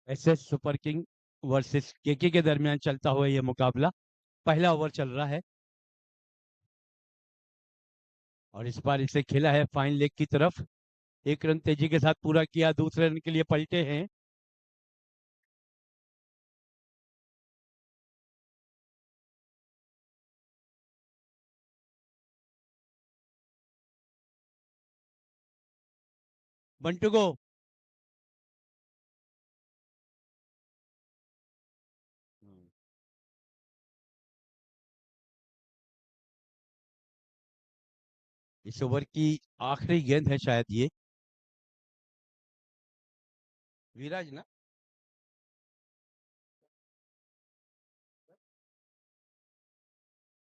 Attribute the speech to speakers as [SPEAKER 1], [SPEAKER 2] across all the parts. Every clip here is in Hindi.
[SPEAKER 1] SS super king versus KK के दरमियान चलता हुआ यह मुकाबला। पहला ओवर चल रहा है और इस बार इसे खेला है फाइन लेग की तरफ। एक रन तेजी के साथ पूरा किया, दूसरे रन के लिए पलटे हैं। बंटू को इस ओवर की आखिरी गेंद है शायद ये। विराज ना।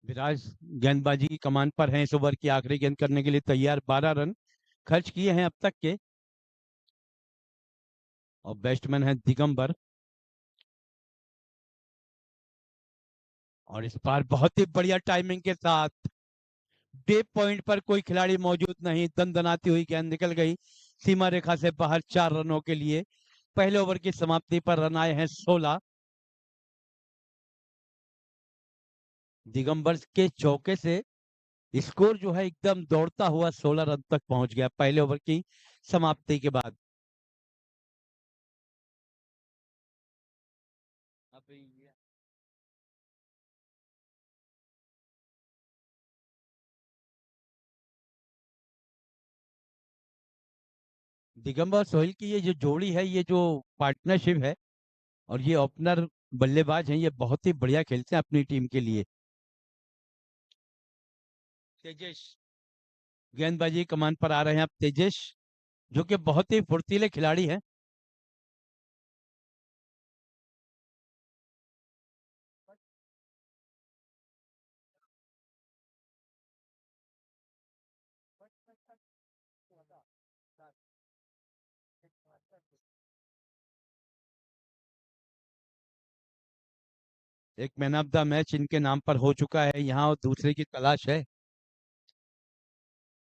[SPEAKER 1] विराज गेंदबाजी की कमान पर हैं, इस ओवर की आखिरी गेंद करने के लिए तैयार। 12 रन खर्च किए हैं अब तक के। और बैट्समैन है दिगंबर। और इस बार बहुत ही बढ़िया टाइमिंग के साथ डे पॉइंट पर कोई खिलाड़ी मौजूद नहीं, दनदनाती हुई गेंद निकल गई सीमा रेखा से बाहर 4 रनों के लिए। पहले ओवर की समाप्ति पर रन आए हैं 16। दिगंबर के चौके से स्कोर जो है एकदम दौड़ता हुआ 16 रन तक पहुंच गया पहले ओवर की समाप्ति के बाद। दिगंबर सोहेल की ये जो जोड़ी है, ये जो पार्टनरशिप है, और ये ओपनर बल्लेबाज हैं, ये बहुत ही बढ़िया खेलते हैं अपनी टीम के लिए। तेजेश गेंदबाजी कमान पर आ रहे हैं अब तेजेश, जो कि बहुत ही फुर्तीले खिलाड़ी हैं। एक मैन ऑफ द मैच इनके नाम पर हो चुका है यहाँ, और दूसरे की तलाश है।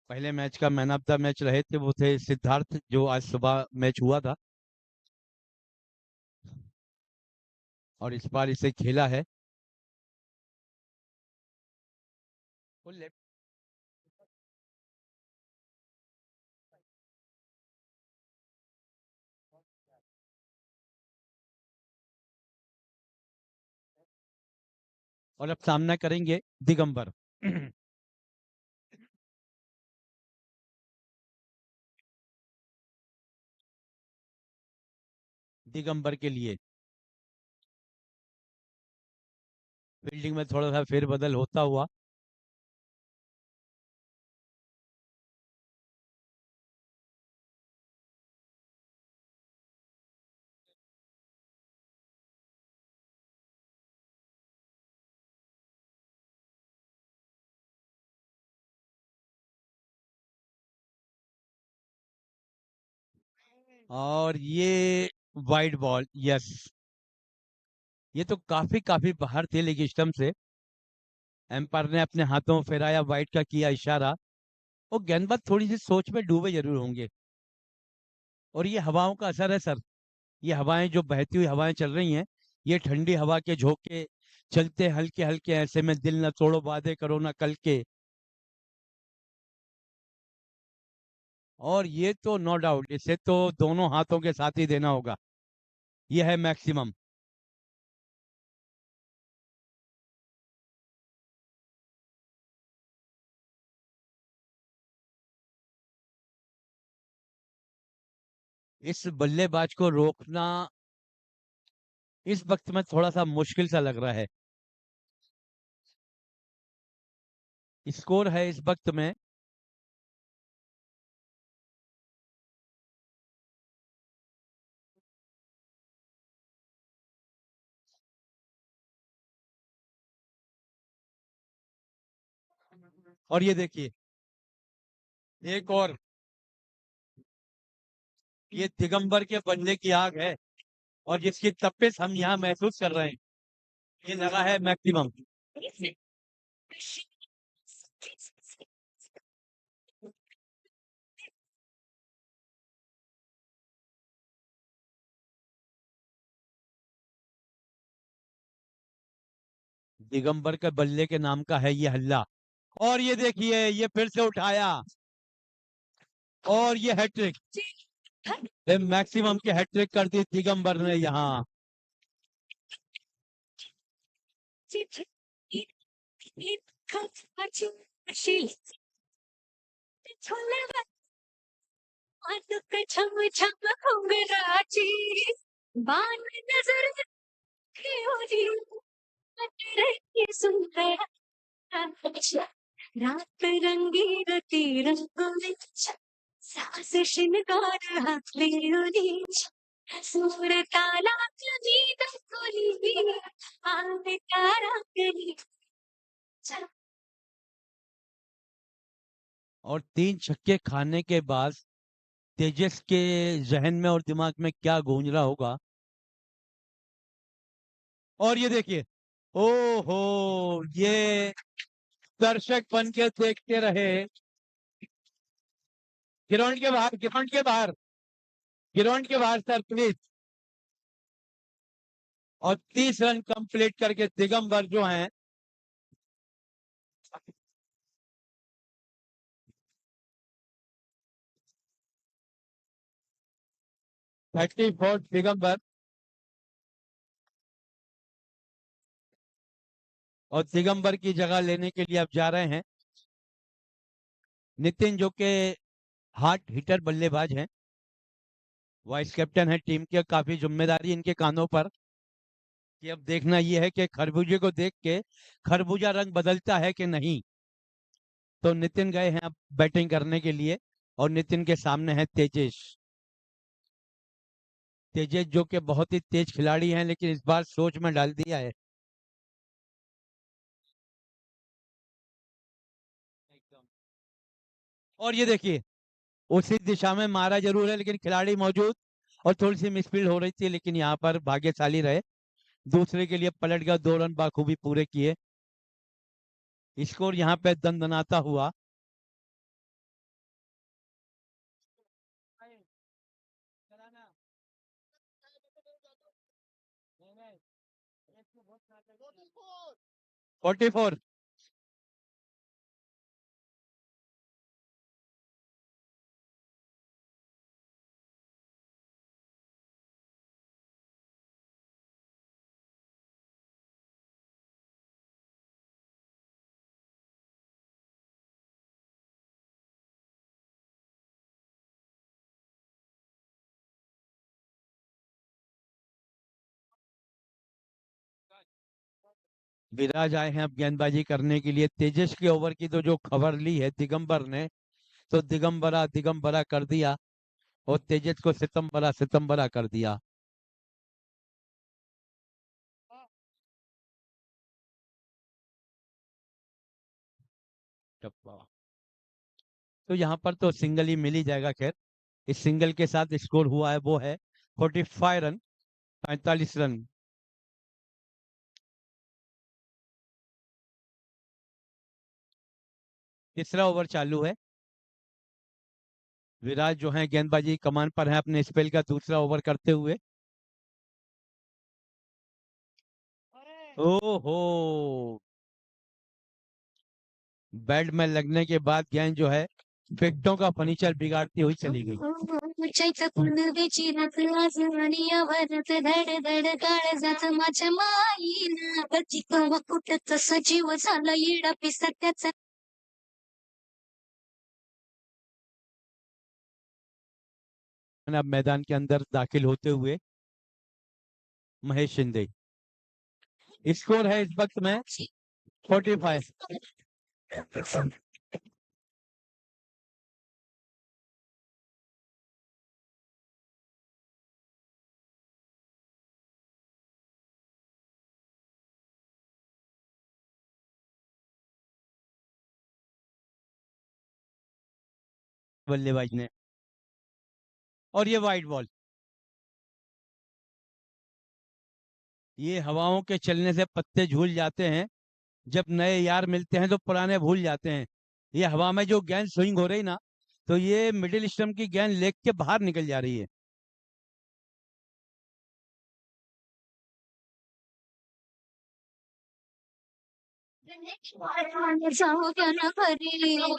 [SPEAKER 1] पहले मैच का मैन ऑफ द मैच रहे थे वो थे सिद्धार्थ, जो आज सुबह मैच हुआ था। और इस बार इसे खेला है फुल लेफ्ट। और अब सामना करेंगे दिगंबर। दिगंबर के लिए फील्डिंग में थोड़ा सा फेरबदल होता हुआ। और ये वाइड बॉल, यस। ये तो काफी काफी बाहर थे लेग स्टंप से। एम्पायर ने अपने हाथों में फेराया, वाइड का किया इशारा। वो गेंदबाज थोड़ी सी सोच में डूबे जरूर होंगे। और ये हवाओं का असर है सर। ये हवाएं जो बहती हुई हवाएं चल रही हैं, ये ठंडी हवा के झोंके चलते हल्के हल्के, ऐसे में दिल न तोड़ो वादे करो ना कल के। और ये तो नो डाउट, इसे तो दोनों हाथों के साथ ही देना होगा। ये है मैक्सिमम। इस बल्लेबाज को रोकना इस वक्त में थोड़ा सा मुश्किल सा लग रहा है। स्कोर है इस वक्त में। और ये देखिए, एक और, ये दिगंबर के बल्ले की आग है, और जिसकी तपिश हम यहाँ महसूस कर रहे हैं। ये लगा है मैक्सिमम। दिगंबर के बल्ले के नाम का है ये हल्ला। और ये देखिए, ये फिर से उठाया और ये हैट्रिक, मैक्सिमम की हैट्रिक कर दी दिगंबर ने यहाँ।
[SPEAKER 2] रात रंगी रती रंगों में सास शिनगार हाथली सूर ताला कभी तकोली आने तारा कहीं
[SPEAKER 1] और 3 छक्के खाने के बाद तेजस के जहन में और दिमाग में क्या गूंज रहा होगा। और ये देखिए, ओहो, ये दर्शक बन के देखते रहे। ग्राउंड के बाहर, ग्राउंड के बाहर, ग्राउंड के बाहर सर प्लीज। और 30 रन कंप्लीट करके दिगंबर जो हैं 34 दिगंबर और दिगंबर की जगह लेने के लिए अब जा रहे हैं नितिन, जो के हार्ड हिटर बल्लेबाज हैं, वाइस कैप्टन है टीम के। काफी जिम्मेदारी इनके कानों पर कि अब देखना यह है कि खरबूजे को देख के खरबूजा रंग बदलता है कि नहीं। तो नितिन गए हैं अब बैटिंग करने के लिए और नितिन के सामने है तेजेश। तेजेश जो कि बहुत ही तेज खिलाड़ी हैं, लेकिन इस बार सोच में डाल दिया है एकदम। और ये देखिए, उसी दिशा में मारा जरूर है लेकिन खिलाड़ी मौजूद और थोड़ी सी मिसफील्ड हो रही थी, लेकिन यहाँ पर भाग्यशाली रहे, दूसरे के लिए पलट गया, 2 रन बाखूबी पूरे किए। स्कोर यहाँ पे दंदनाता हुआ। चलाना। 44। विराज आए हैं अब गेंदबाजी करने के लिए। तेजस के ओवर की तो जो खबर ली है दिगंबर ने, तो दिगंबरा दिगंबरा कर दिया और तेजस को सितंबरा सितंबरा कर दिया। टप्पा। तो यहाँ पर तो सिंगल ही मिल ही जाएगा। खैर, इस सिंगल के साथ स्कोर हुआ है वो है 45 रन, 45 रन। तीसरा ओवर चालू है। विराज जो है गेंदबाजी कमान पर है अपने स्पेल का दूसरा ओवर करते हुए। ओहो, बैट में लगने के बाद गेंद जो है विकेटों का फर्नीचर बिगाड़ती हुई चली गई।
[SPEAKER 2] सजीव झाला येडा पिसा त्याचा
[SPEAKER 1] अब मैदान के अंदर दाखिल होते हुए महेश शिंदे। स्कोर है इस वक्त में 45। बल्लेबाज ने, और ये वाइड बॉल। ये हवाओं के चलने से पत्ते झूल जाते हैं, जब नए यार मिलते हैं तो पुराने भूल जाते हैं। ये हवा में जो गेंद स्विंग हो रही ना, तो ये मिडिल स्टंप की गेंद लेग के बाहर निकल जा रही है।
[SPEAKER 2] जाओ क्या ना भरी जाओ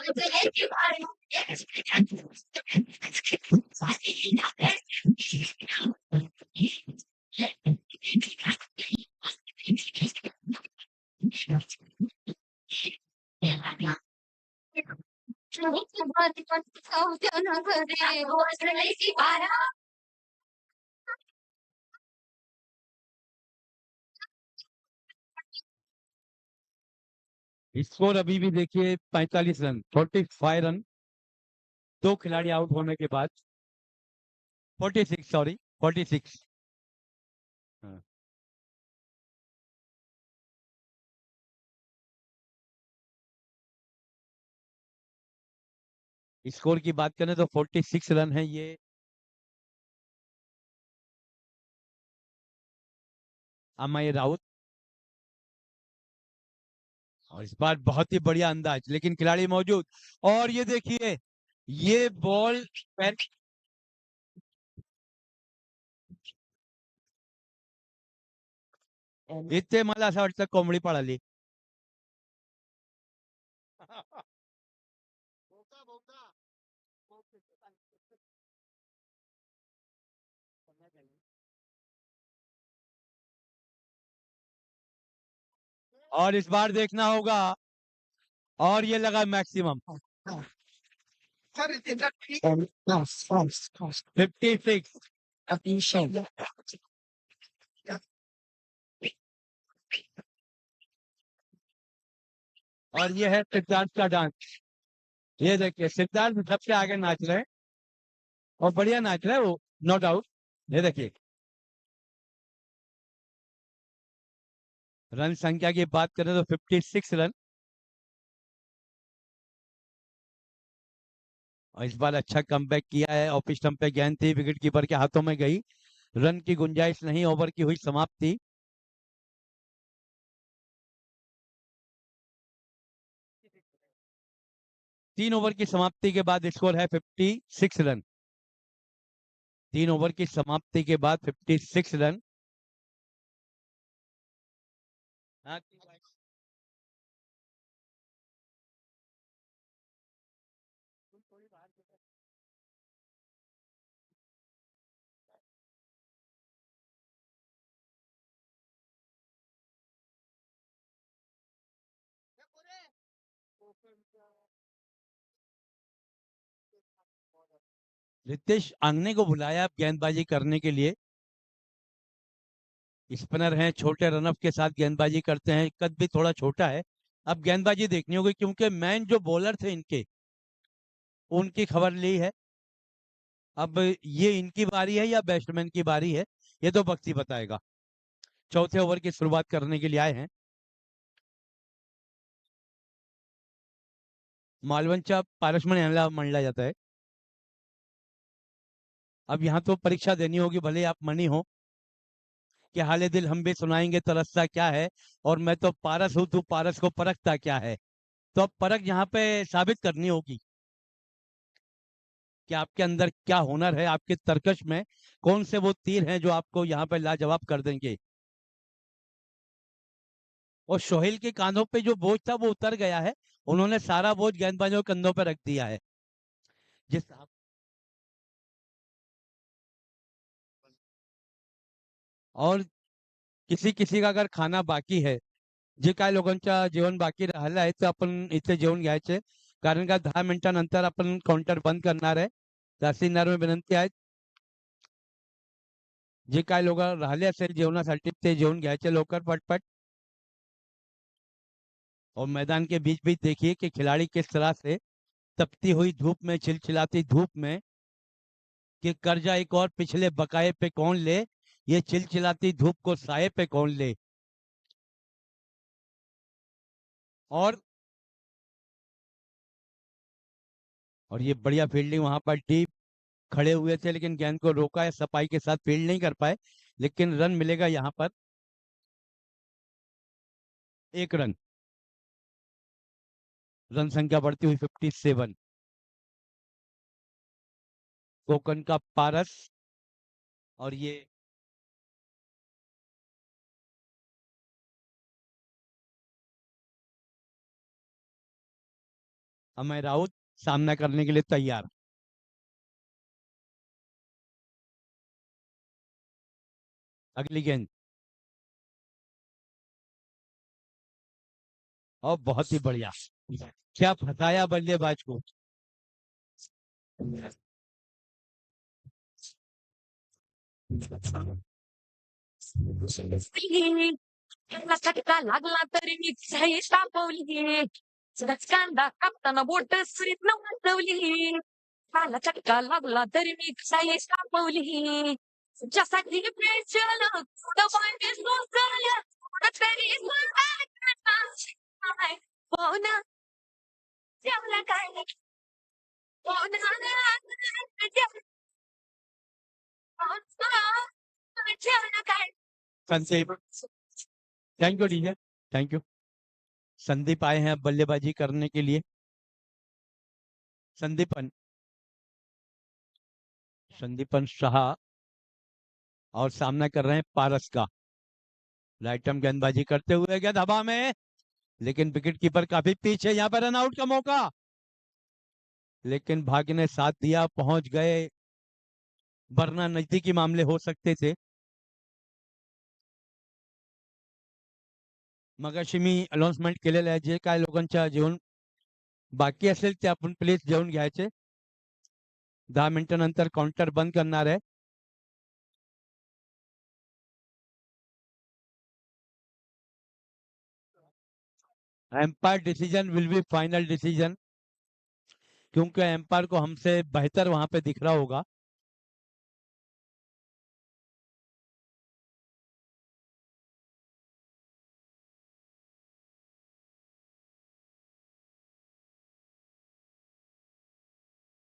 [SPEAKER 2] क्या ना भरी
[SPEAKER 1] स्कोर अभी भी देखिए 45 रन, 45 रन, 2 खिलाड़ी आउट होने के बाद। 46, सॉरी, 46। हाँ। स्कोर की बात करें तो 46 रन है ये अमय राउत। और इस बार बहुत ही बढ़िया अंदाज, लेकिन खिलाड़ी मौजूद। और ये देखिए, ये बॉल पैर, इथे मला असं वाटतं कोंबडी पळाली. और इस बार देखना होगा, और ये लगा मैक्सिमम 56। और ये है सिद्धार्थ का डांस। ये देखिए, सिद्धार्थ सबसे आगे नाच रहे हैं और बढ़िया नाच रहा है वो, नो डाउट। ये देखिए, रन संख्या की बात करें तो 56 रन। और इस बार अच्छा कमबैक किया है। ऑफ स्टंप पे गेंद थी, विकेट कीपर के हाथों में गई, रन की गुंजाइश नहीं, ओवर की हुई समाप्ति। तीन ओवर की समाप्ति के बाद स्कोर है 56 रन। 3 ओवर की समाप्ति के बाद 56 रन। हाँ, रितेश आंगने को बुलाया अब गेंदबाजी करने के लिए। स्पिनर हैं, छोटे रनअप के साथ गेंदबाजी करते हैं, कद भी थोड़ा छोटा है। अब गेंदबाजी देखनी होगी, क्योंकि मैन जो बॉलर थे इनके, उनकी खबर ली है। अब ये इनकी बारी है या बैट्समैन की बारी है, ये तो वक्त ही बताएगा। चौथे ओवर की शुरुआत करने के लिए आए हैं। मालवंचा पारसमण यांना मानला जाता है। अब यहाँ तो परीक्षा देनी होगी, भले आप मनी हो, कि हाले दिल हम भी सुनाएंगे तरसता क्या है, और मैं तो पारस हूं, तू पारस को परखता क्या है। तो अब परख यहाँ पे साबित करनी होगी कि आपके अंदर क्या हुनर है, आपके तरकश में कौन से वो तीर हैं जो आपको यहाँ पे लाजवाब कर देंगे। और सोहेल के कांधों पे जो बोझ था वो उतर गया है, उन्होंने सारा बोझ गेंदबाजों के कंधों पे रख दिया है। जिस और किसी किसी का अगर खाना बाकी है, जे काय लोकांच्या जेवण बाकी राहिलं आहे, तर आपण इथे जेवण घ्यायचे, कारण का 10 मिनिटानंतर आपण काउंटर बंद करणार आहे. तहसीलदार विनंती आहे, जे काय लोक राहिले असेल जेवणासाठी ते जेवण घ्यायचे लवकर पटपट। और मैदान के बीच बीच देखिए कि खिलाड़ी किस तरह से तपती हुई धूप में, चिलचिलाती धूप में, कि कर्जा एक और पिछले बकाये पे कौन ले, ये चिलचिलाती धूप को साये पे कौन ले। और और ये बढ़िया फील्डिंग, वहां पर डीप खड़े हुए थे लेकिन गेंद को रोका है, सफाई के साथ फील्ड नहीं कर पाए, लेकिन रन मिलेगा यहाँ पर 1 रन। रन संख्या बढ़ती हुई 57। कोकन का पारस। और ये अमय राउत सामना करने के लिए तैयार। अगली गेंद, और बहुत ही बढ़िया, क्या फंसाया बल्लेबाज को।
[SPEAKER 3] Nagkakita लागला तरी मी शाही सापवली कांदा कापताना बोट सुरीत न वाजवली मला चटका लागला तरी मी शाही सापवली तुझ्यासाठी पेशल थोडं पाणी सोसल्या थोडं तरी हो ना जेवला काय हो ना जेवला काय
[SPEAKER 1] Sandeep, thank you DJ, thank you. Sandeep आए हैं बल्लेबाजी करने के लिए। संदीपन, संदीपन शाह, और सामना कर रहे हैं पारस का। राइट आर्म गेंदबाजी करते हुए गेंद हवा में, लेकिन विकेट कीपर काफी पीछे, यहाँ पर रन आउट का मौका, लेकिन भाग्य ने साथ दिया, पहुंच गए, वरना नजदीकी मामले हो सकते थे। मगाशी मी अनाउन्समेंट केलेलं आहे, जे काय लोकांच्या जेवण बाकी असेल ते आपण प्लीज जेवून घ्यायचे। 10 मिनिटानंतर काउंटर बंद करणार आहे। Umpire decision will be final decision, क्योंकि एम्पायर को हमसे बेहतर वहां पे दिख रहा होगा।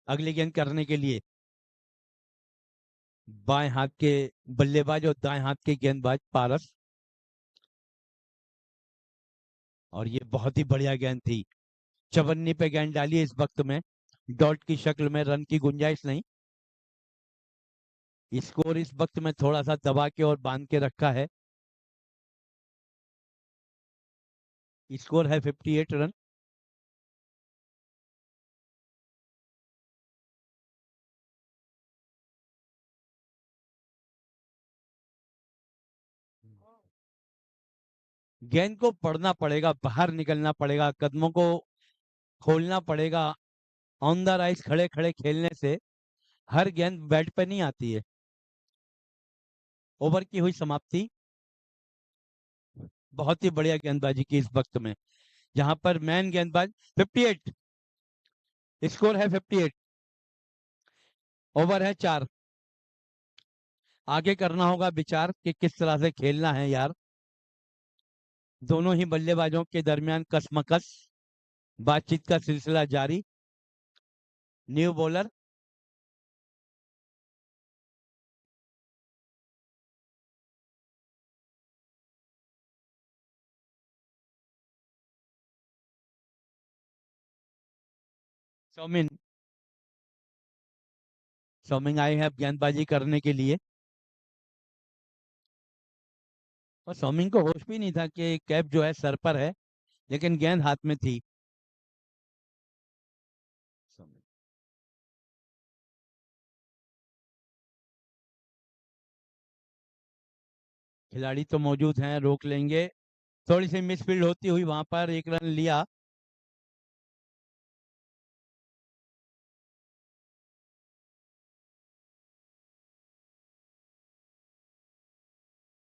[SPEAKER 1] अगली गेंद करने के लिए बाएं हाथ के बल्लेबाज और दाएं हाथ के गेंदबाज पारस, और ये बहुत ही बढ़िया गेंद थी, चवन्नी पे गेंद डाली इस वक्त में, डॉट की शक्ल में, रन की गुंजाइश नहीं। स्कोर इस वक्त में थोड़ा सा दबा के और बांध के रखा है। स्कोर है 58 रन। गेंद को पढ़ना पड़ेगा, बाहर निकलना पड़ेगा, कदमों को खोलना पड़ेगा। ऑन द राइज खड़े खड़े खेलने से हर गेंद बैट पे नहीं आती है। ओवर की हुई समाप्ति, बहुत ही बढ़िया गेंदबाजी की इस वक्त में, जहां पर मैन गेंदबाज 58, स्कोर है 58, ओवर है 4। आगे करना होगा विचार कि किस तरह से खेलना है यार। दोनों ही बल्लेबाजों के दरमियान कसमकस, बातचीत का सिलसिला जारी। न्यू बॉलर, सौमिन, सौमिन आए हैं अब गेंदबाजी करने के लिए, और सौमिन को होश भी नहीं था कि कैप जो है सर पर है, लेकिन गेंद हाथ में थी। खिलाड़ी तो मौजूद हैं, रोक लेंगे। थोड़ी सी मिसफील्ड होती हुई वहां पर एक रन लिया।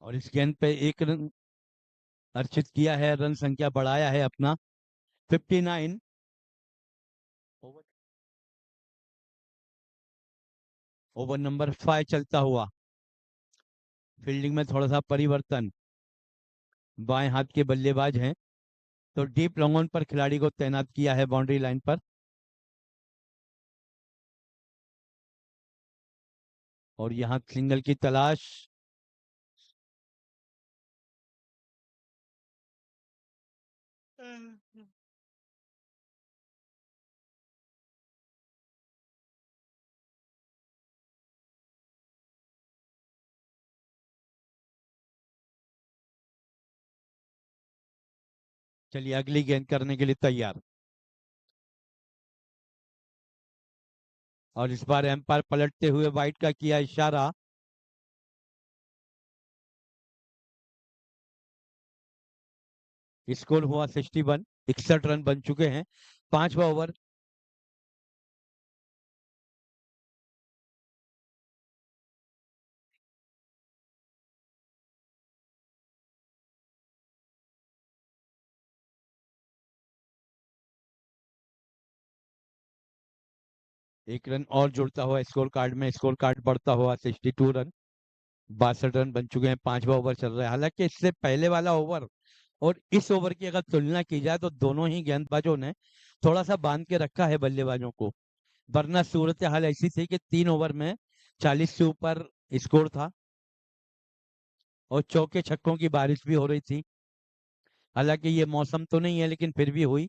[SPEAKER 1] और इस गेंद पे एक रन अर्चित किया है, रन संख्या बढ़ाया है अपना 59। ओवर, ओवर नंबर 5 चलता हुआ। फील्डिंग में थोड़ा सा परिवर्तन, बाएं हाथ के बल्लेबाज हैं, तो डीप लॉन्ग ऑन पर खिलाड़ी को तैनात किया है बाउंड्री लाइन पर। और यहां सिंगल की तलाश, चलिए अगली गेंद करने के लिए तैयार। और इस बार एम्पायर पलटते हुए वाइड का किया इशारा। स्कोर हुआ 61, 61 रन बन चुके हैं। 5वां ओवर। एक रन और जुड़ता हुआ स्कोर कार्ड में, स्कोर कार्ड बढ़ता हुआ 62 रन। 62 रन बन चुके हैं। 5वां ओवर चल रहा है। हालांकि इससे पहले वाला ओवर और इस ओवर की अगर तुलना की जाए तो दोनों ही गेंदबाजों ने थोड़ा सा बांध के रखा है बल्लेबाजों को, वरना सूरत हाल ऐसी थी कि 3 ओवर में 40 से ऊपर स्कोर था और चौके छक्कों की बारिश भी हो रही थी। हालांकि ये मौसम तो नहीं है लेकिन फिर भी हुई।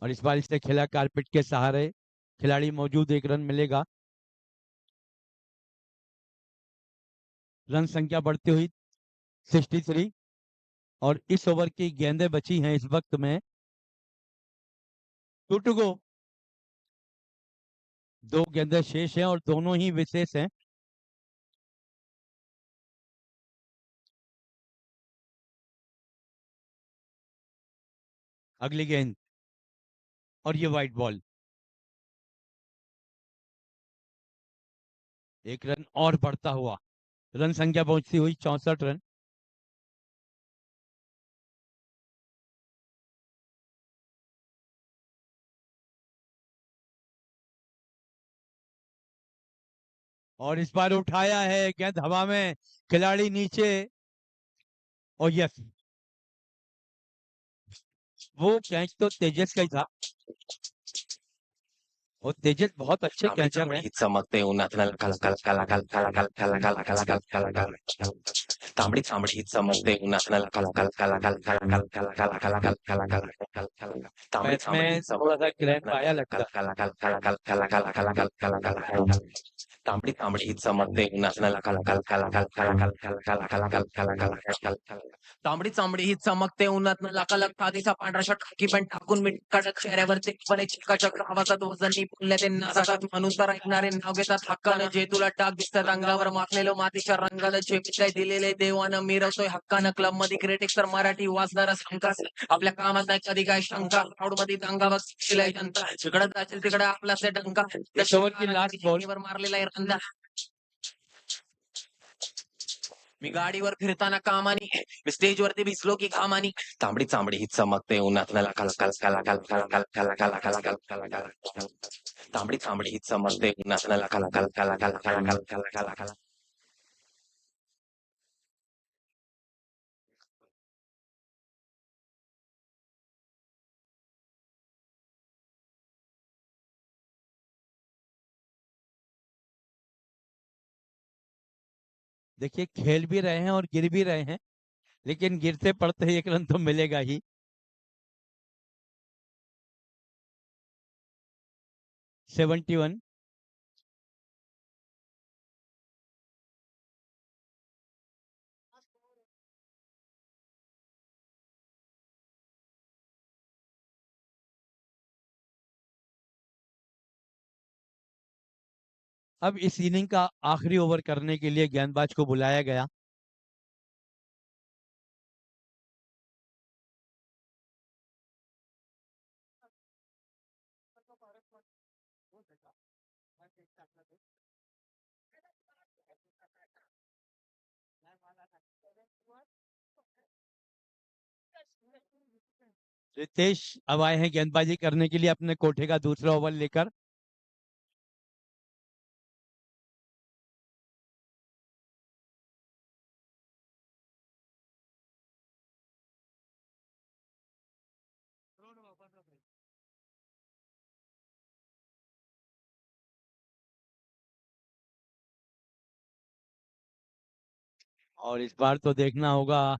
[SPEAKER 1] और इस बार इसने खेला कारपेट के सहारे, खिलाड़ी मौजूद, 1 रन मिलेगा। रन संख्या बढ़ती हुई 63। और इस ओवर की गेंदें बची हैं इस वक्त में 2 टू गो। 2 गेंदें शेष हैं और दोनों ही विशेष हैं। अगली गेंद और ये वाइट बॉल। 1 रन और बढ़ता हुआ, रन संख्या पहुंचती हुई 64 रन। और इस बार उठाया है, गेंद हवा में, खिलाड़ी नीचे। और यस, वो कैच तो तेजस का ही था और तेजस बहुत अच्छे कैचर हैं।
[SPEAKER 4] चमकते उन्हात कल कल कल कल कल कल कल कल कल कल कल कल तांबडी तांबडी चमकते उन्हात कल कल कल कल कल कल कल कल कल कल कल कल कल कल तांबडी
[SPEAKER 1] मैच में थोड़ा सा क्रैम्प आया लगता है।
[SPEAKER 4] कल कल कल कल कल कल कल कल कल कल तांबडी तांबडी चमकते उन्हात कल कल कल कल कल कल कल कल कल कल कल कल कल तांबडी चांबडी ही चमकते उन्हात लकालक तादीचा पांढरा शर्ट खाकी पॅन्ट टाकून मीठ काढत चेहऱ्यावरचे पणे चिकाचक आवाजात वजनी बोलले ते नासात म्हणून तर ऐकणारे नाव घेतात हक्कानं जे तुला टाक दिसतात रंगावर माखलेलो मातीच्या रंगाला जे काय दिलेले देवानं मिरवतोय हक्कानं क्लब मध्ये क्रिटिक्स तर मराठी वाचणारा संकास आपल्या कामात नाही कधी काय शंका क्राऊड मध्ये दंगा शिलाय जनता जिकडे जाशील तिकडे आपला से डंका
[SPEAKER 1] शेवटची लास्ट बॉल।
[SPEAKER 4] मारलेला आहे रंगा मी गाडीवर फिरताना कामानी मी स्टेजवरती भिजलो की घामानी तांबडी चांबडी ही चमकते उन्हात कल कल कल कल कल कल कल कल कल कल कल तांबडी चांबडी ही चमकते उन्हात कल कल कल कल कल कल कल कल
[SPEAKER 1] देखिए, खेल भी रहे हैं और गिर भी रहे हैं, लेकिन गिरते पड़ते 1 रन तो मिलेगा ही। Seventy one. अब इस इनिंग का आखिरी ओवर करने के लिए गेंदबाज को बुलाया गया। रितेश अब आए हैं गेंदबाजी करने के लिए अपने कोठे का दूसरा ओवर लेकर। और इस बार तो देखना होगा।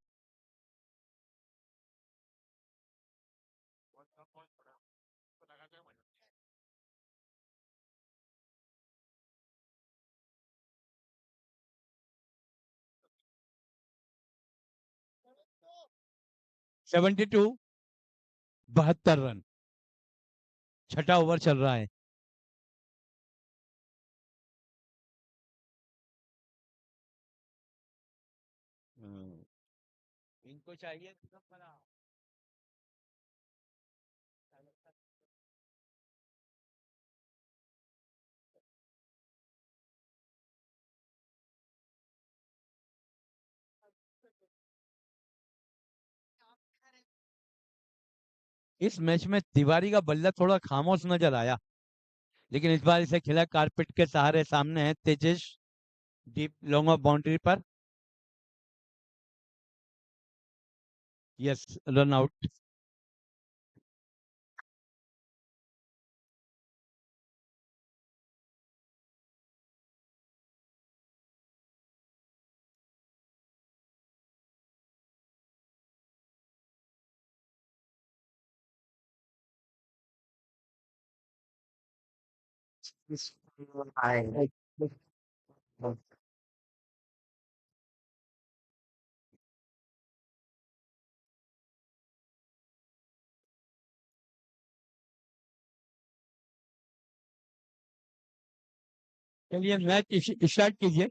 [SPEAKER 1] Seventy two, 72 run. छठा ओवर चल रहा है। इनको चाहिए तो बड़ा। इस मैच में तिवारी का बल्ला थोड़ा खामोश नजर आया, लेकिन इस बार इसे खिला कारपेट के सहारे। सामने है Tejesh, deep long off boundary पर। Yes, run out. चलिए मैच स्टार्ट कीजिए।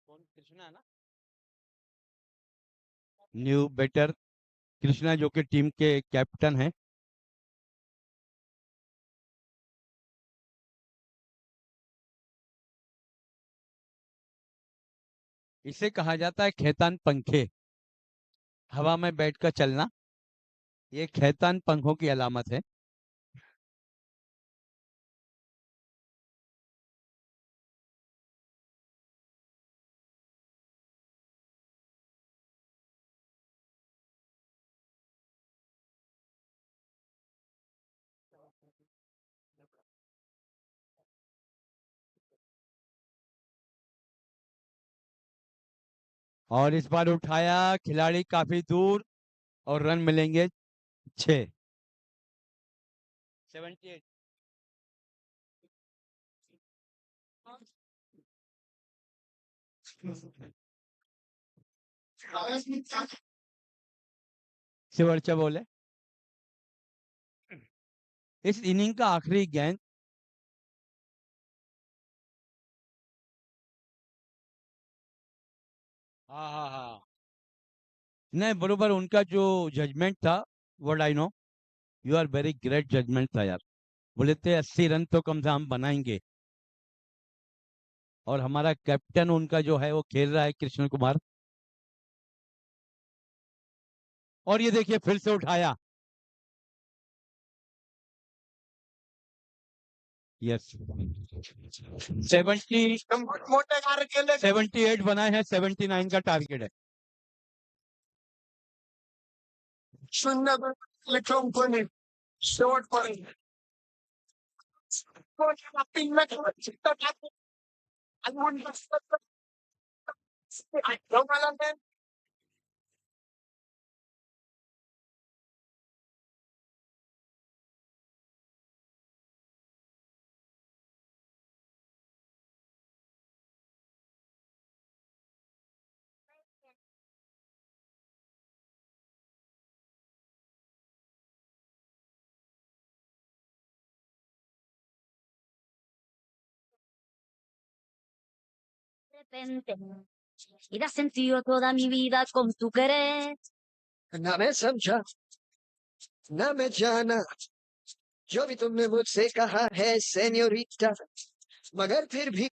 [SPEAKER 1] कौन? कृष्णा है ना? न्यू बैटर कृष्णा, जो कि टीम के कैप्टन हैं। इसे कहा जाता है खैतान पंखे। हवा में बैठकर चलना, ये खैतान पंखों की अलामत है। और इस बार उठाया खिलाड़ी काफी दूर, और रन मिलेंगे 6। 78। शिवर्चा बोले, इस इनिंग का आखिरी गेंद। हाँ हाँ हाँ, नहीं बरोबर उनका जो जजमेंट था, what I know, you are very great judgement था यार। बोले थे 80 रन तो कम से कम बनाएंगे, और हमारा कैप्टन उनका जो है वो खेल रहा है कृष्ण कुमार। और ये देखिए फिर से उठाया। यस, 70, 78 बनाए हैं, 79 का टारगेट है।
[SPEAKER 2] repente y da sentido toda mi vida con tu querer.
[SPEAKER 5] ना मैं समझा ना मैं जाना जो भी तुमने मुझसे कहा है सेन्योरिटा, मगर फिर भी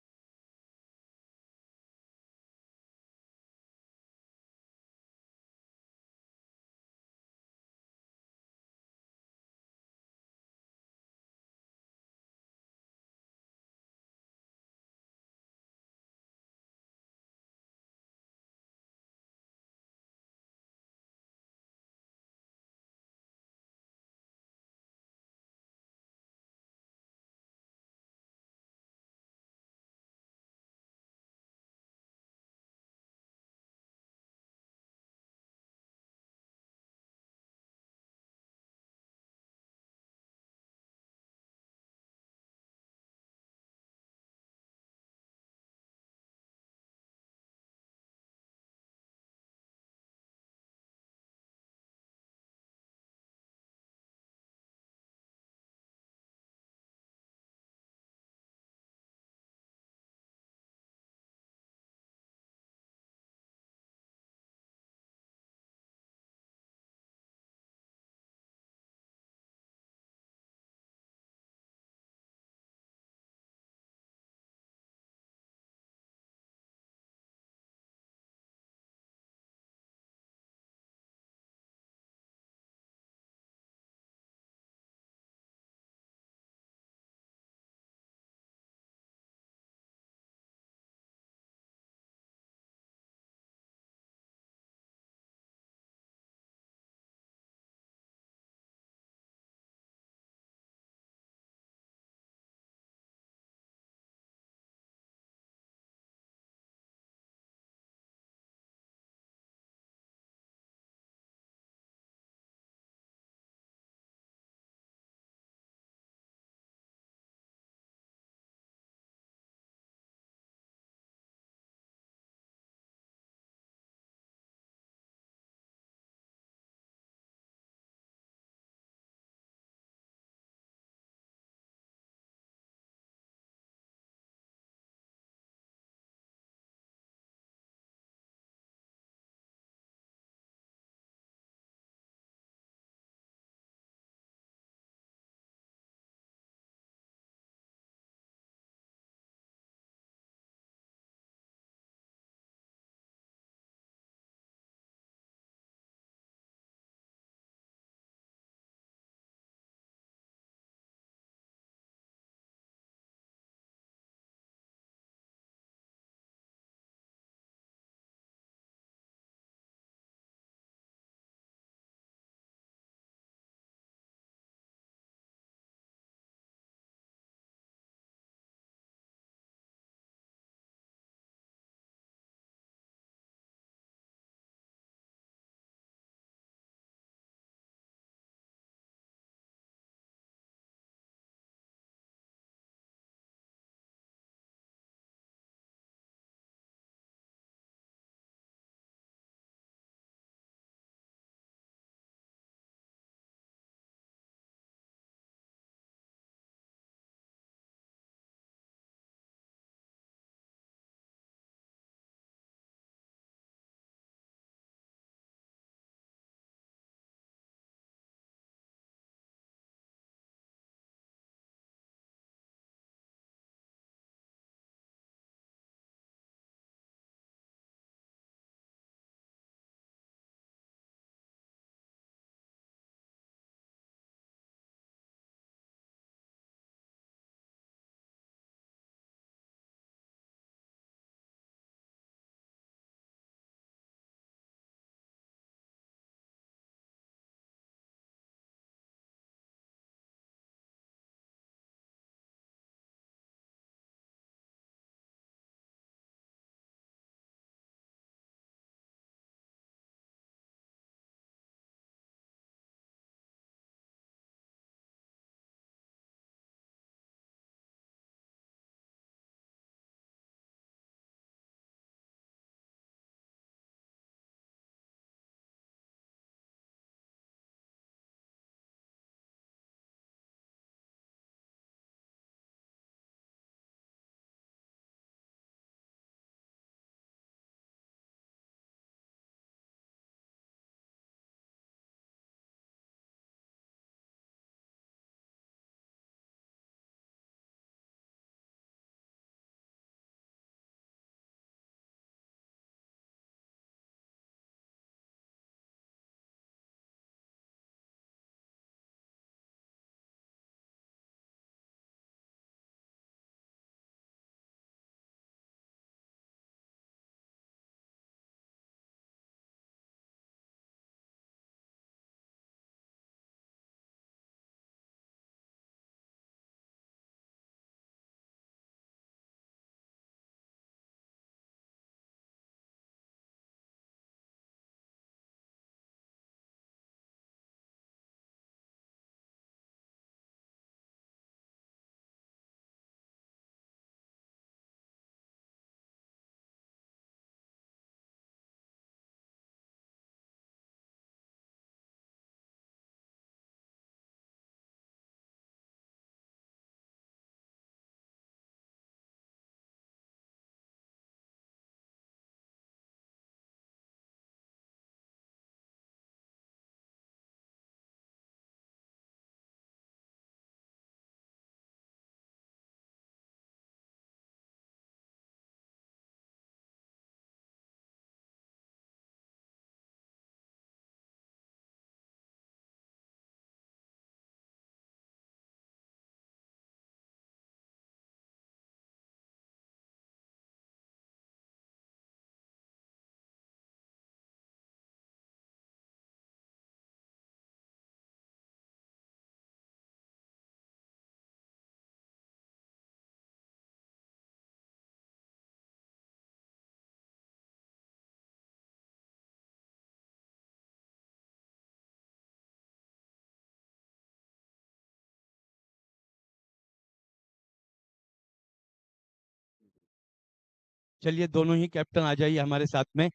[SPEAKER 1] चलिए दोनों ही कैप्टन आ जाइए हमारे साथ में।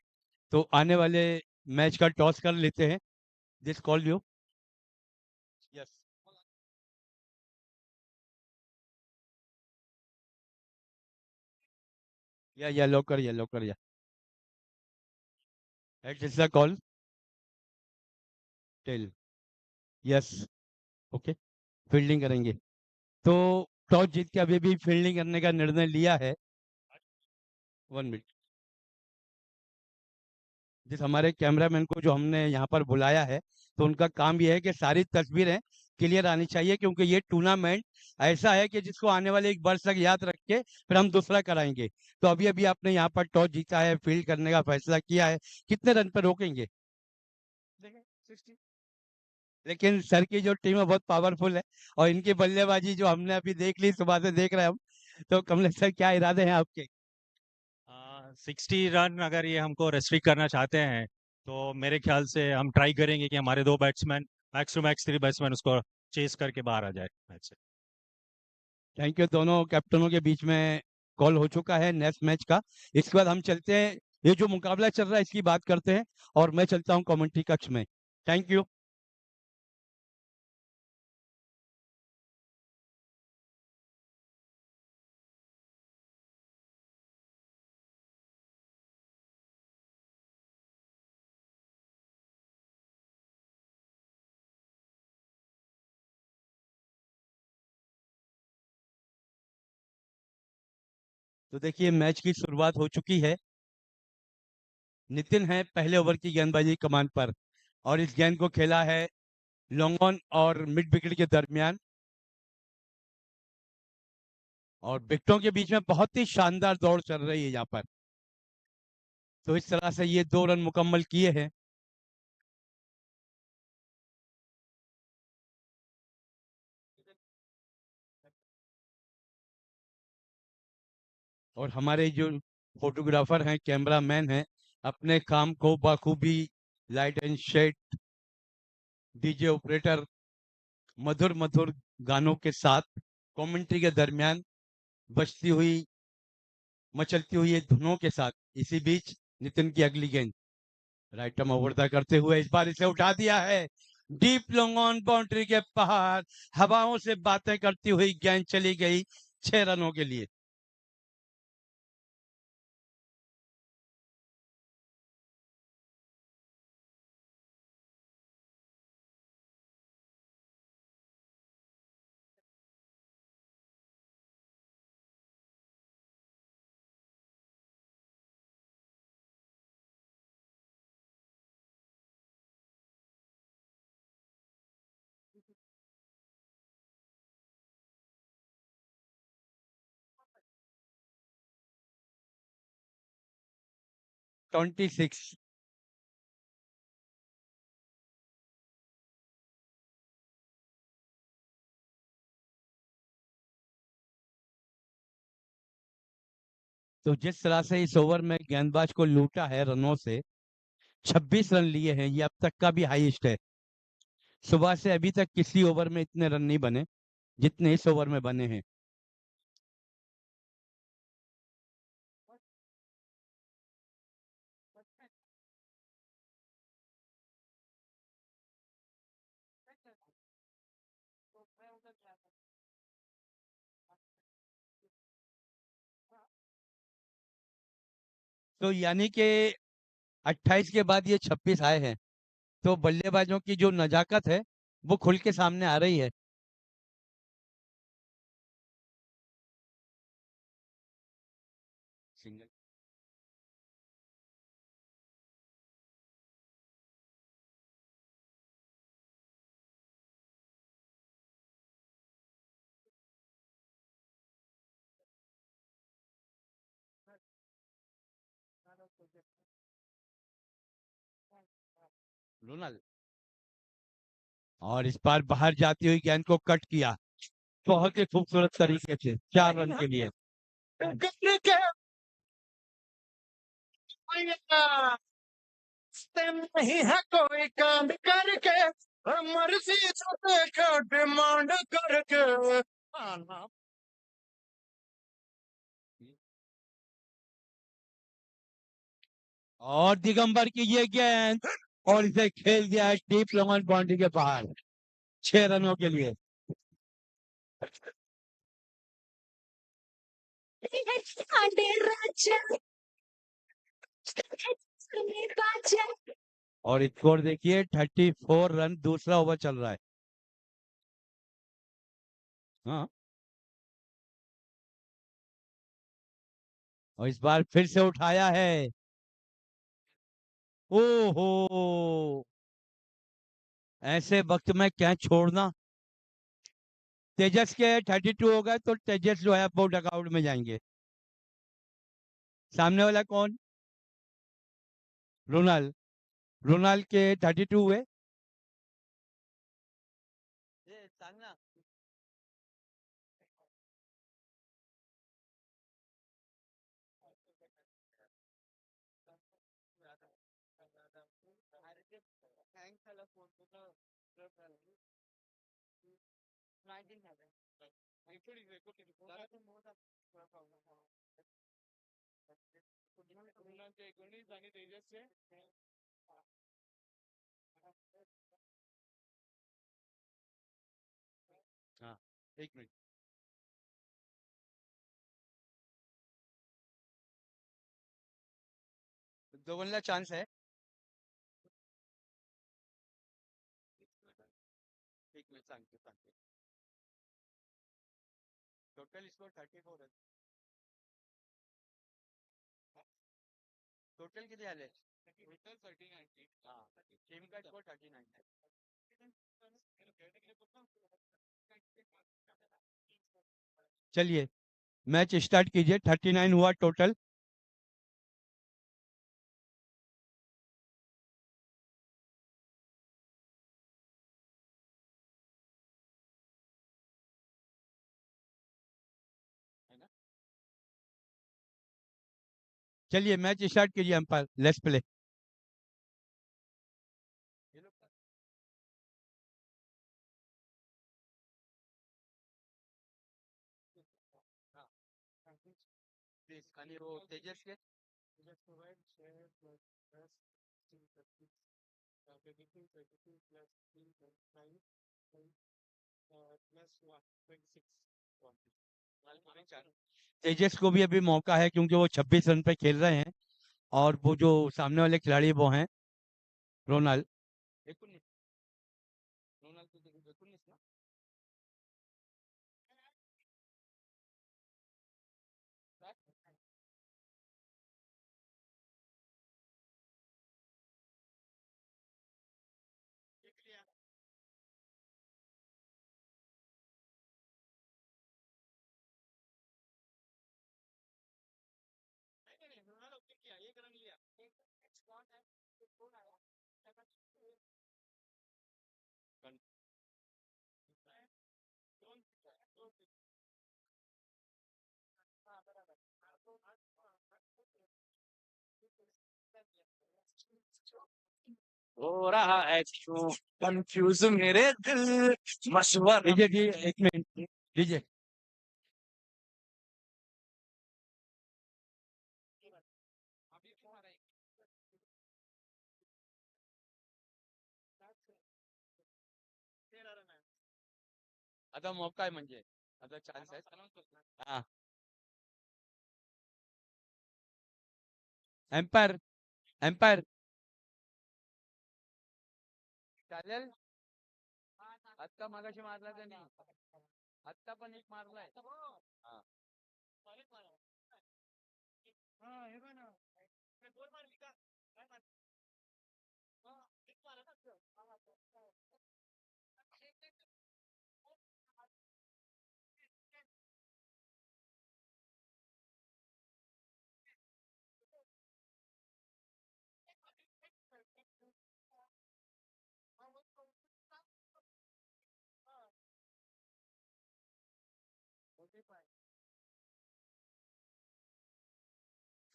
[SPEAKER 1] तो आने वाले मैच का टॉस कर लेते हैं। This call you. यस। या लॉकर या एट is the call. Tail. Yes. Okay. Fielding करेंगे। तो टॉस जीत के अभी भी फील्डिंग करने का निर्णय लिया है। 1 मिनट। जिस हमारे कैमरामैन को जो हमने यहाँ पर बुलाया है, तो उनका काम यह है कि सारी तस्वीरें क्लियर आनी चाहिए, क्योंकि ये टूर्नामेंट ऐसा है कि जिसको आने वाले 1 वर्ष तक याद रख के फिर हम दूसरा कराएंगे। तो अभी अभी आपने यहाँ पर टॉस जीता है, फील्ड करने का फैसला किया है, कितने रन पर रोकेंगे? देखें, 60। लेकिन सर की जो टीम है बहुत पावरफुल है, और इनकी बल्लेबाजी जो हमने अभी देख ली, सुबह से देख रहे हैं हम। तो कमलेश सर, क्या इरादे हैं आपके?
[SPEAKER 6] 60 रन अगर ये हमको रेस्ट्रिक्ट करना चाहते हैं तो मेरे ख्याल से हम ट्राई करेंगे कि हमारे 2 batsman max to max 3 batsman उसको चेस करके बाहर आ जाए मैच से।
[SPEAKER 1] Thank you. दोनों कैप्टनों के बीच में कॉल हो चुका है नेक्स्ट मैच का। इसके बाद हम चलते हैं, ये जो मुकाबला चल रहा है इसकी बात करते हैं, और मैं चलता हूं कमेंट्री कक्ष में। Thank you. तो देखिए, मैच की शुरुआत हो चुकी है। नितिन है पहले ओवर की गेंदबाजी कमान पर, और इस गेंद को खेला है लॉन्ग ऑन और मिड विकेट के दरमियान, और विकेटों के बीच में बहुत ही शानदार दौड़ चल रही है यहाँ पर। तो इस तरह से ये 2 रन मुकम्मल किए हैं। और हमारे जो फोटोग्राफर हैं, कैमरामैन हैं, अपने काम को बखूबी, light and shade, DJ operator, मधुर मधुर गानों के साथ कमेंट्री के दरमियान, बजती हुई मचलती हुई ये धुनों के साथ, इसी बीच नितिन की अगली गेंद राइट आर्म ओवर करते हुए इस बार इसे उठा दिया है डीप लॉन्ग ऑन बाउंड्री के बाहर। हवाओं से बातें करती हुई गेंद चली गई 6 रनों के लिए। Twenty six. तो जिस तरह से इस ओवर में गेंदबाज को लूटा है रनों से, 26 रन लिए हैं, ये अब तक का भी हाईएस्ट है। सुबह से अभी तक किसी ओवर में इतने रन नहीं बने जितने इस ओवर में बने हैं। तो यानी कि 28 के बाद ये 26 आए हैं। तो बल्लेबाजों की जो नजाकत है वो खुल के सामने आ रही है। सिंगल। रोनाल्ड। और इस बार बाहर जाती हुई गेंद को कट किया बहुत ही खूबसूरत तरीके से 4 रन के लिए।
[SPEAKER 5] नहीं है कोई काम करके मर्जी का डिमांड करके आना
[SPEAKER 1] और दिगंबर की ये गेंद और इसे खेल दिया है डीप लॉन्ग ऑन बाउंड्री के बाहर 6 रनों के लिए।
[SPEAKER 3] आंडे राजा बाजा
[SPEAKER 1] और स्कोर देखिए 34 रन, दूसरा ओवर चल रहा है। हाँ, और इस बार फिर से उठाया है। ओहो, ऐसे वक्त में क्या छोड़ना। तेजस के 32 हो गए तो तेजस जो है वो डगआउट में जाएंगे। सामने वाला कौन? रोनाल्ड। रोनाल्ड के 32 हुए। हाँ, एक मिनट। दो बल्ला चांस है। एक मिनिट सांगतो सांगतो. Total score 34 run. टोटल किती आले? टोटल 39. हा, टीम का स्कोर 39 है. चलिए मैच स्टार्ट कीजिए। 39 हुआ टोटल। चलिए मैच स्टार्ट कीजिए अंपायर। Let's play. आणि वो तेजस के तेजस को भी अभी मौका है क्योंकि वो 26 रन पे खेल रहे हैं और वो जो सामने वाले खिलाड़ी वो हैं रोनाल्ड।
[SPEAKER 4] हो रहा है क्यों कंफ्यूज मेरे दिल मशवरा
[SPEAKER 1] डीजे जी एक मिनट डीजे। आता मौका आहे म्हणजे आता चान्स आहे। हाँ एम्पायर एम्पायर चालेल। आत्ता मागाशी मारला त्यांनी, आत्ता पण एक मारलाय। हा हा हे बघ ना गोल मारली का काय मारली? हा एक मारला ना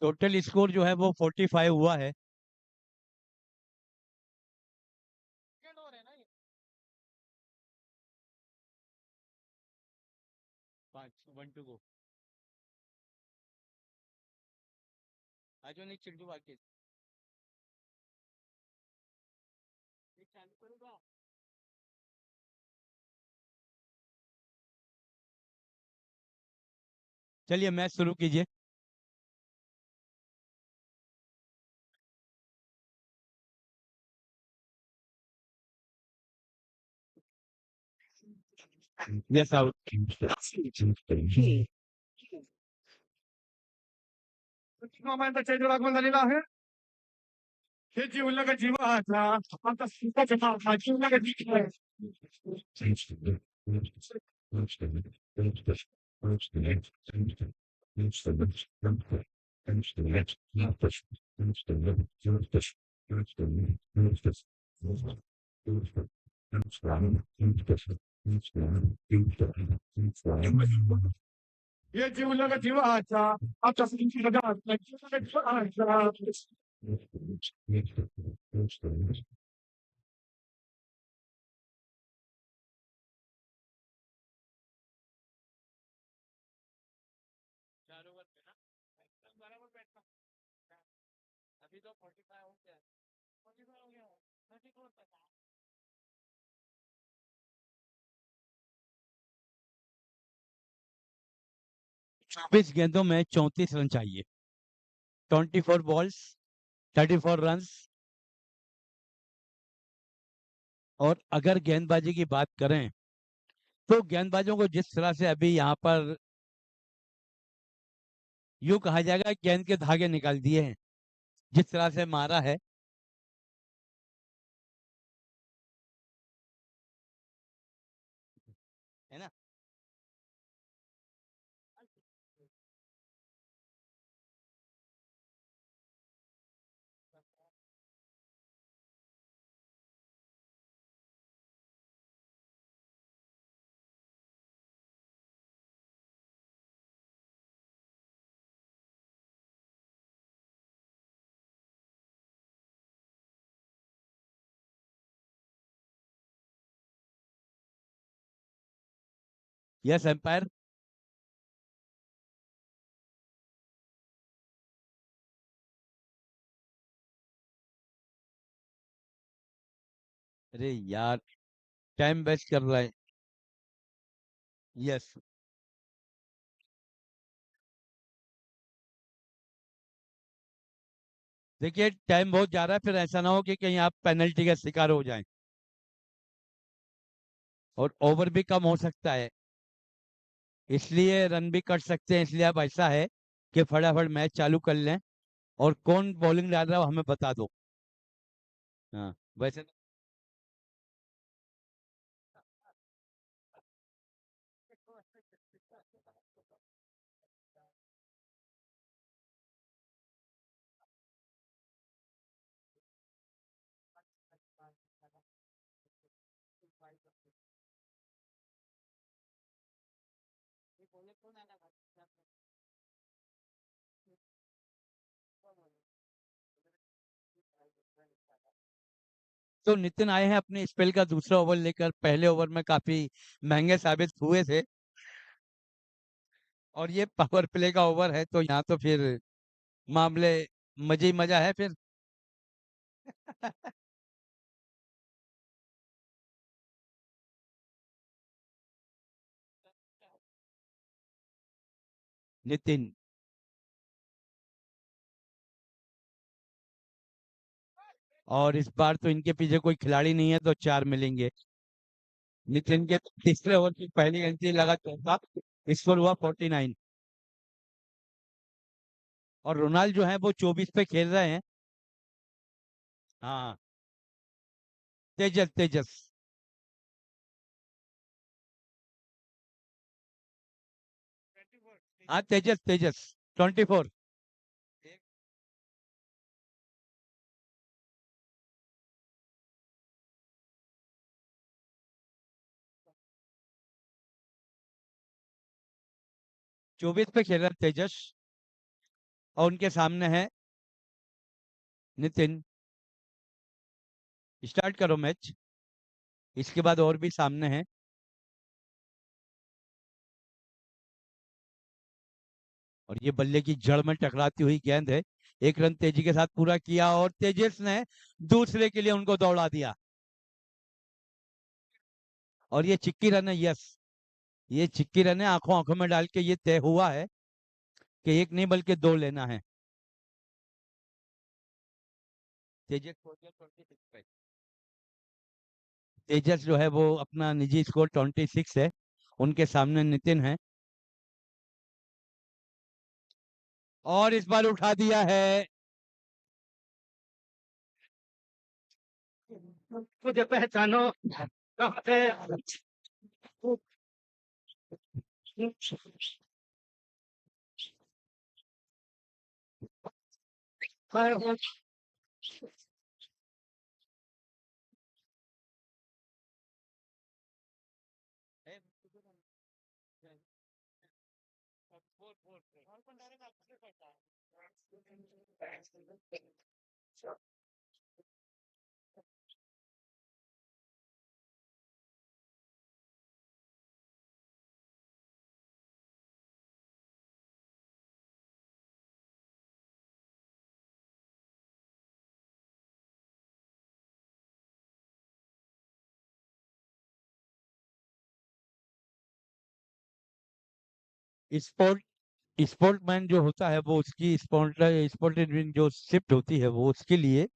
[SPEAKER 1] टोटल स्कोर जो है वो 45 हुआ है। पांच 1 टू गो। अजून एक चेंडू बाकी आहे। चलिए मैच शुरू कीजिए। Yes out.
[SPEAKER 7] चेंडू लागून झालेला आहे हे जीवलग जीवाचा आता सुखाचे माथा जीवलग जीव ये जीवलग जीवाचा आता सुखाचे जीवाचा
[SPEAKER 1] अभी तो 45 हो गया। 45 हो गया। 34 तक। 24 गेंदों में 34 रन चाहिए। 24 बॉल्स 34 रन्स। और अगर गेंदबाजी की बात करें तो गेंदबाजों को जिस तरह से अभी यहाँ पर यूं कहा जाएगा गेंद के धागे निकाल दिए हैं, जिस तरह से मारा है, है ना। Yes umpire. अरे यार टाइम वेस्ट कर रहा है। यस। देखिए टाइम बहुत जा रहा है, फिर ऐसा ना हो कि कहीं आप पेनल्टी का शिकार हो जाएं और ओवर भी कम हो सकता है, इसलिए रन भी कट सकते हैं। इसलिए अब ऐसा है कि फटाफट मैच चालू कर लें और कौन बॉलिंग डाल रहा है वो हमें बता दो। हाँ वैसे तो नितिन आए हैं अपने स्पेल का दूसरा ओवर लेकर। पहले ओवर में काफी महंगे साबित हुए थे और ये पावर प्ले का ओवर है, तो यहाँ तो फिर मामले मजे ही मजा है फिर। नितिन। और इस बार तो इनके पीछे कोई खिलाड़ी नहीं है, तो 4 मिलेंगे। नितिन के तीसरे ओवर की पहली एंट्री लगा चौका, स्कोर हुआ 49। और रोनाल्ड जो है वो 24 पे खेल रहे हैं। हाँ तेजस तेजस। हाँ तेजस तेजस 24। 24 पे खेल रहा है तेजस और उनके सामने है नितिन। स्टार्ट करो मैच। इसके बाद और भी सामने है। और ये बल्ले की जड़ में टकराती हुई गेंद है। एक रन तेजी के साथ पूरा किया और तेजस ने दूसरे के लिए उनको दौड़ा दिया। और ये चिक्की रन है। यस ये चिक्की रन है, आंखों आंखों में डाल के ये तय हुआ है कि एक नहीं बल्कि 2 लेना है। तेजस स्कोर 26 पे। तेजस जो है वो अपना निजी स्कोर 26 है, उनके सामने नितिन है, और इस बार उठा दिया है।
[SPEAKER 7] मुझे पहचानो कहाँ से मैं हूँ।
[SPEAKER 1] स्पोर्ट स्पोर्टमैन जो होता है वो उसकी स्पोर्ट जो शिफ्ट होती है वो उसके लिए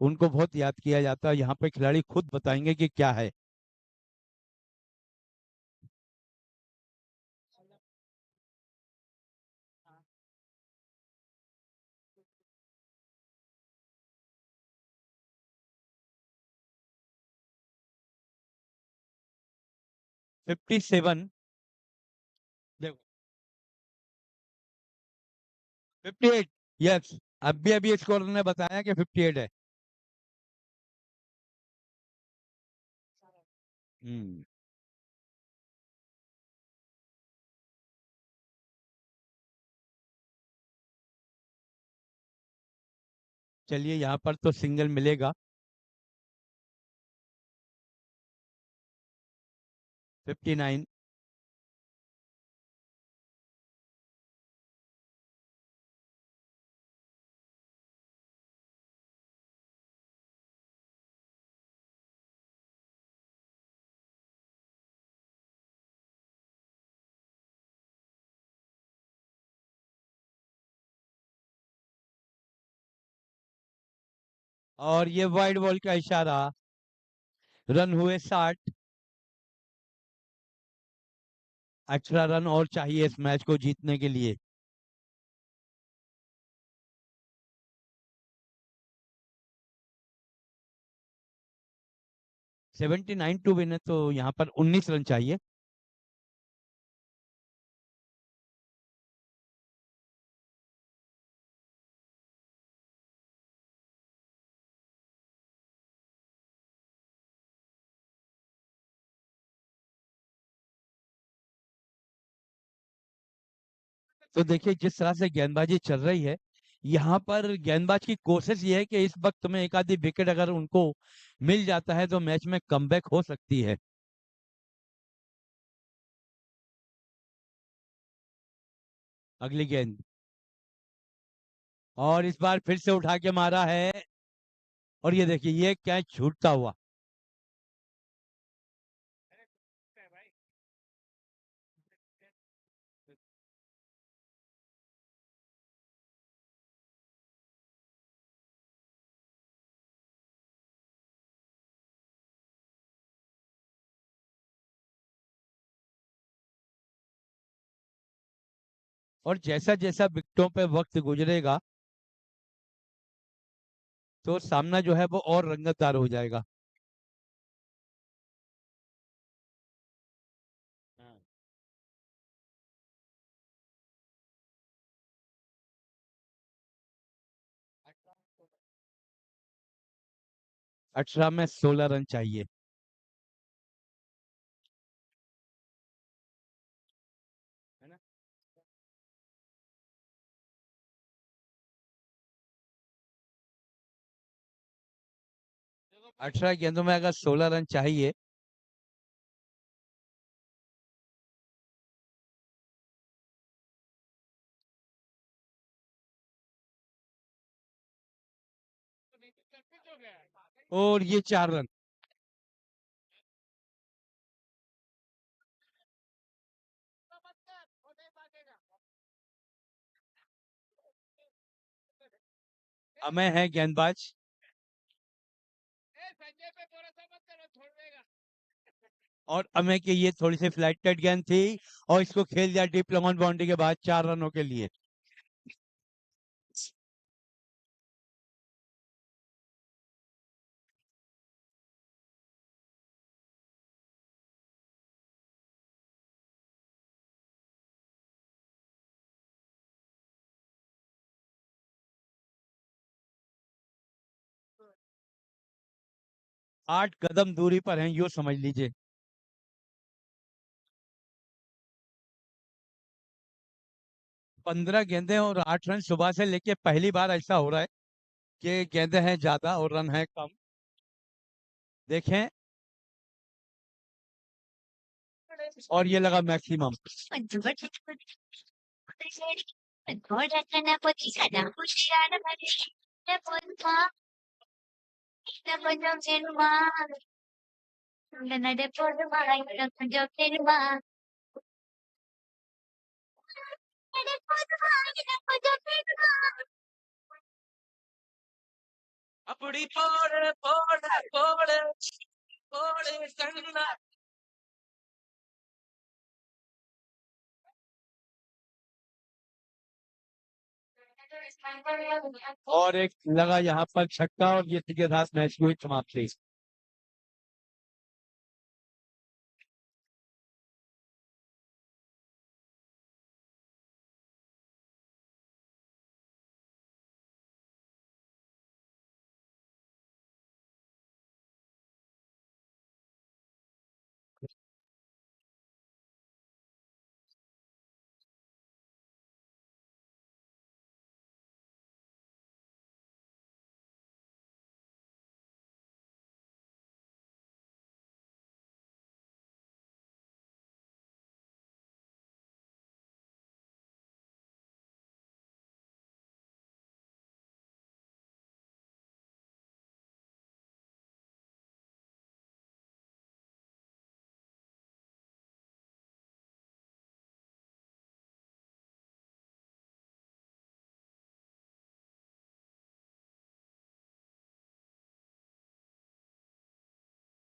[SPEAKER 1] उनको बहुत याद किया जाता है। यहाँ पे खिलाड़ी खुद बताएंगे कि क्या है। Fifty seven. देखो 58। यस, अभी स्कोर ने बताया कि 58 है। हम्म। चलिए यहाँ पर तो सिंगल मिलेगा। 59। और ये वाइड बॉल का इशारा। रन हुए 60। एक्स्ट्रा रन और चाहिए इस मैच को जीतने के लिए। सेवेंटी नाइन टू विन है तो यहाँ पर 19 रन चाहिए। तो देखिए जिस तरह से गेंदबाजी चल रही है, यहाँ पर गेंदबाज की कोशिश ये है कि इस वक्त में एक आधी विकेट अगर उनको मिल जाता है तो मैच में कमबैक हो सकती है। अगली गेंद, और इस बार फिर से उठा के मारा है, और ये देखिए ये कैच छूटता हुआ। और जैसा जैसा विकेटों पे वक्त गुजरेगा तो सामना जो है वो और रंगतदार हो जाएगा। 18 में 16 रन चाहिए। है ना? 18 गेंदों में अगर 16 रन चाहिए और ये 4 रन। अमय है गेंदबाज। और अमय की ये थोड़ी सी फ्लाइटेड गेंद थी और इसको खेल दिया डीप लॉन्ग बाउंड्री के बाद 4 रनों के लिए। आठ कदम दूरी पर हैं, यूं समझ लीजिए। पंद्रह गेंदें और 8 रन। सुबह से लेके पहली बार ऐसा हो रहा है कि गेंदें हैं ज्यादा और रन है कम। देखें, और ये लगा मैक्सिमम।
[SPEAKER 4] अपनी फोड़ फोड़ फोड़ फोड़ करना।
[SPEAKER 1] और एक लगा यहाँ पर छक्का और ये के साथ मैच की हुई समाप्ति।